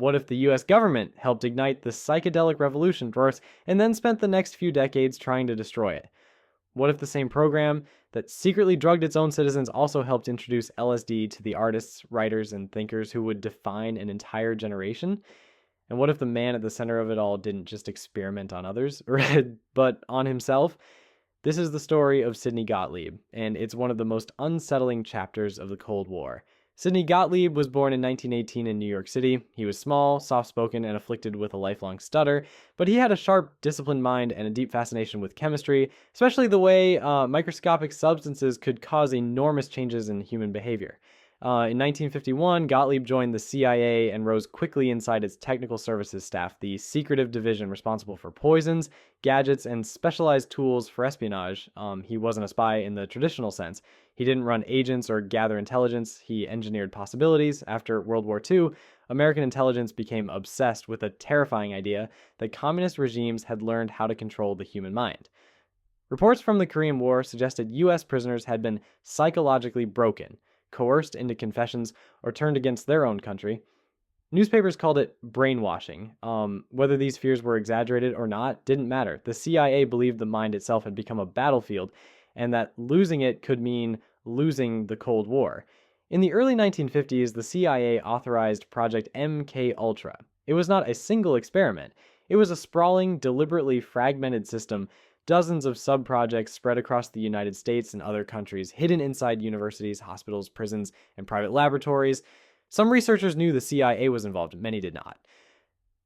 What if the US government helped ignite the psychedelic revolution first and then spent the next few decades trying to destroy it? What if the same program that secretly drugged its own citizens also helped introduce LSD to the artists, writers, and thinkers who would define an entire generation? And what if the man at the center of it all didn't just experiment on others, but on himself? This is the story of Sydney Gottlieb, and it's one of the most unsettling chapters of the Cold War. Sydney Gottlieb was born in 1918 in New York City. He was small, soft-spoken, and afflicted with a lifelong stutter, but he had a sharp, disciplined mind and a deep fascination with chemistry, especially the way microscopic substances could cause enormous changes in human behavior. In 1951, Gottlieb joined the CIA and rose quickly inside its technical services staff, the secretive division responsible for poisons, gadgets, and specialized tools for espionage. He wasn't a spy in the traditional sense. He didn't run agents or gather intelligence. He engineered possibilities. After World War II, American intelligence became obsessed with a terrifying idea that communist regimes had learned how to control the human mind. Reports from the Korean War suggested U.S. prisoners had been psychologically broken, coerced into confessions, or turned against their own country. Newspapers called it brainwashing. Whether these fears were exaggerated or not didn't matter. The CIA believed the mind itself had become a battlefield, and that losing it could mean losing the Cold War. In the early 1950s, the CIA authorized Project MK Ultra. It was not a single experiment. It was a sprawling, deliberately fragmented system, dozens of sub-projects spread across the United States and other countries, hidden inside universities, hospitals, prisons, and private laboratories. Some researchers knew the CIA was involved, many did not.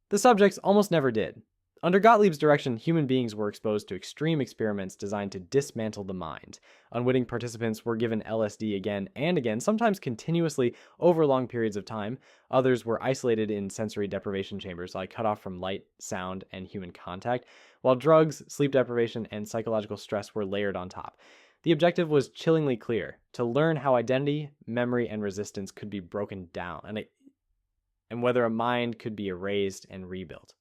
The subjects almost never did. Under Gottlieb's direction, human beings were exposed to extreme experiments designed to dismantle the mind. Unwitting participants were given LSD again and again, sometimes continuously over long periods of time. Others were isolated in sensory deprivation chambers, like cut off from light, sound, and human contact, while drugs, sleep deprivation, and psychological stress were layered on top. The objective was chillingly clear: to learn how identity, memory, and resistance could be broken down, and whether a mind could be erased and rebuilt.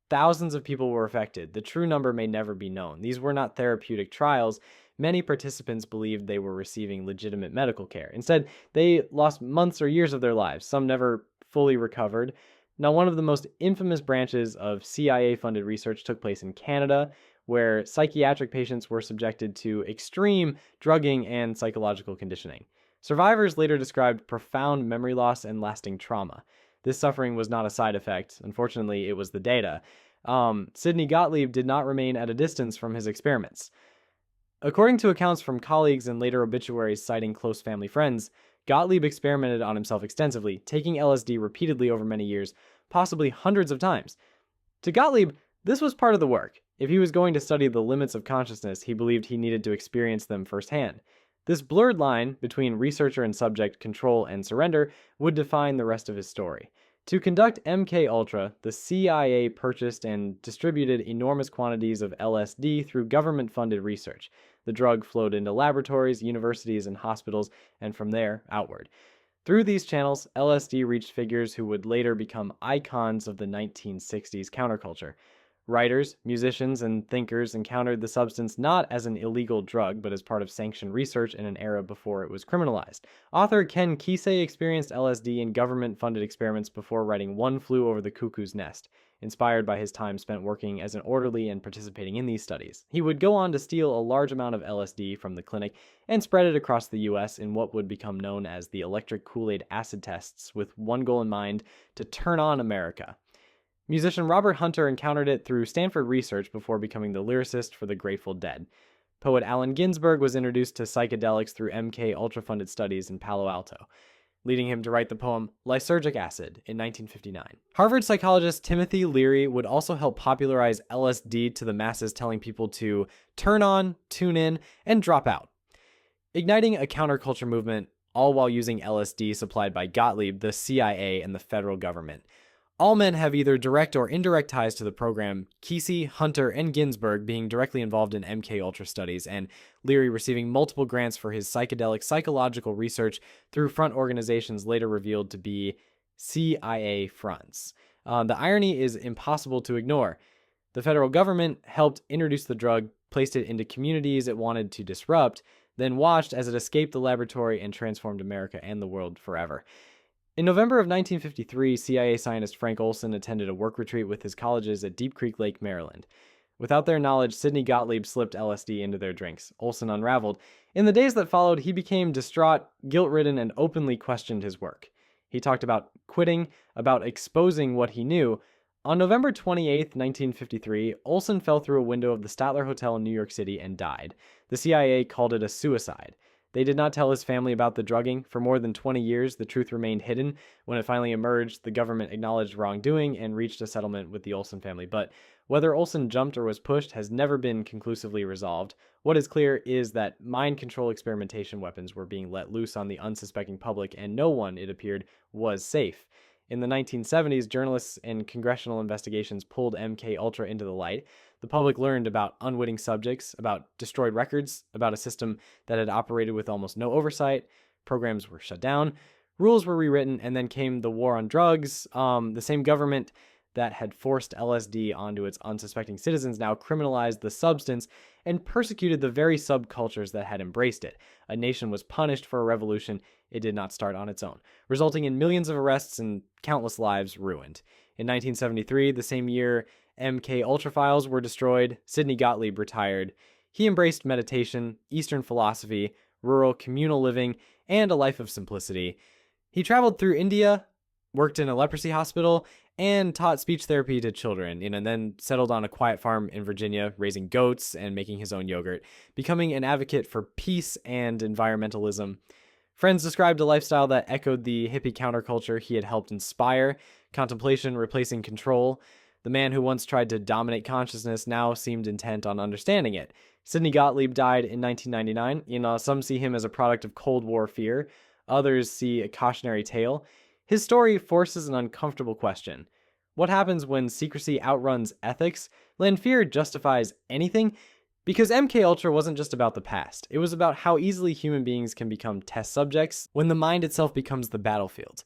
Thousands of people were affected. The true number may never be known. These were not therapeutic trials. Many participants believed they were receiving legitimate medical care. Instead, they lost months or years of their lives. Some never fully recovered. Now, one of the most infamous branches of CIA-funded research took place in Canada, where psychiatric patients were subjected to extreme drugging and psychological conditioning. Survivors later described profound memory loss and lasting trauma. This suffering was not a side effect. Unfortunately, it was the data. Sydney Gottlieb did not remain at a distance from his experiments. According to accounts from colleagues and later obituaries citing close family friends, Gottlieb experimented on himself extensively, taking LSD repeatedly over many years, possibly hundreds of times. To Gottlieb, this was part of the work. If he was going to study the limits of consciousness, he believed he needed to experience them firsthand. This blurred line between researcher and subject, control and surrender, would define the rest of his story. To conduct MK Ultra, the CIA purchased and distributed enormous quantities of LSD through government-funded research. The drug flowed into laboratories, universities, and hospitals, and from there, outward. Through these channels, LSD reached figures who would later become icons of the 1960s counterculture. Writers, musicians, and thinkers encountered the substance not as an illegal drug, but as part of sanctioned research in an era before it was criminalized. Author Ken Kesey experienced LSD in government-funded experiments before writing One Flew Over the Cuckoo's Nest, inspired by his time spent working as an orderly and participating in these studies. He would go on to steal a large amount of LSD from the clinic and spread it across the U.S. in what would become known as the electric Kool-Aid acid tests, with one goal in mind: to turn on America. Musician Robert Hunter encountered it through Stanford research before becoming the lyricist for the Grateful Dead. Poet Allen Ginsberg was introduced to psychedelics through MK Ultra-funded studies in Palo Alto, leading him to write the poem Lysergic Acid in 1959. Harvard psychologist Timothy Leary would also help popularize LSD to the masses, telling people to turn on, tune in, and drop out, igniting a counterculture movement, all while using LSD supplied by Gottlieb, the CIA, and the federal government. All men have either direct or indirect ties to the program, Kesey, Hunter, and Ginsberg being directly involved in MK Ultra studies, and Leary receiving multiple grants for his psychedelic psychological research through front organizations later revealed to be CIA fronts. The irony is impossible to ignore. The federal government helped introduce the drug, placed it into communities it wanted to disrupt, then watched as it escaped the laboratory and transformed America and the world forever. In November of 1953, CIA scientist Frank Olson attended a work retreat with his colleagues at Deep Creek Lake, Maryland. Without their knowledge, Sydney Gottlieb slipped LSD into their drinks. Olson unraveled. In the days that followed, he became distraught, guilt-ridden, and openly questioned his work. He talked about quitting, about exposing what he knew. On November 28, 1953, Olson fell through a window of the Statler Hotel in New York City and died. The CIA called it a suicide. They did not tell his family about the drugging. For more than 20 years, the truth remained hidden. When it finally emerged, the government acknowledged wrongdoing and reached a settlement with the Olson family. But whether Olson jumped or was pushed has never been conclusively resolved. What is clear is that mind control experimentation weapons were being let loose on the unsuspecting public, and no one, it appeared, was safe. In the 1970s, journalists and congressional investigations pulled MK Ultra into the light. The public learned about unwitting subjects, about destroyed records, about a system that had operated with almost no oversight. Programs were shut down, rules were rewritten, and then came the war on drugs. The same government that had forced LSD onto its unsuspecting citizens now criminalized the substance and persecuted the very subcultures that had embraced it. A nation was punished for a revolution it did not start on its own, resulting in millions of arrests and countless lives ruined. In 1973, the same year MK Ultra files were destroyed, Sydney Gottlieb retired. He embraced meditation, Eastern philosophy, rural communal living, and a life of simplicity. He traveled through India, worked in a leprosy hospital, and taught speech therapy to children, and then settled on a quiet farm in Virginia, raising goats and making his own yogurt, becoming an advocate for peace and environmentalism. Friends described a lifestyle that echoed the hippie counterculture he had helped inspire, contemplation replacing control. The man who once tried to dominate consciousness now seemed intent on understanding it. Sydney Gottlieb died in 1999. Some see him as a product of Cold War fear. Others see a cautionary tale. His story forces an uncomfortable question. What happens when secrecy outruns ethics? Fear justifies anything? Because MK Ultra wasn't just about the past. It was about how easily human beings can become test subjects when the mind itself becomes the battlefield.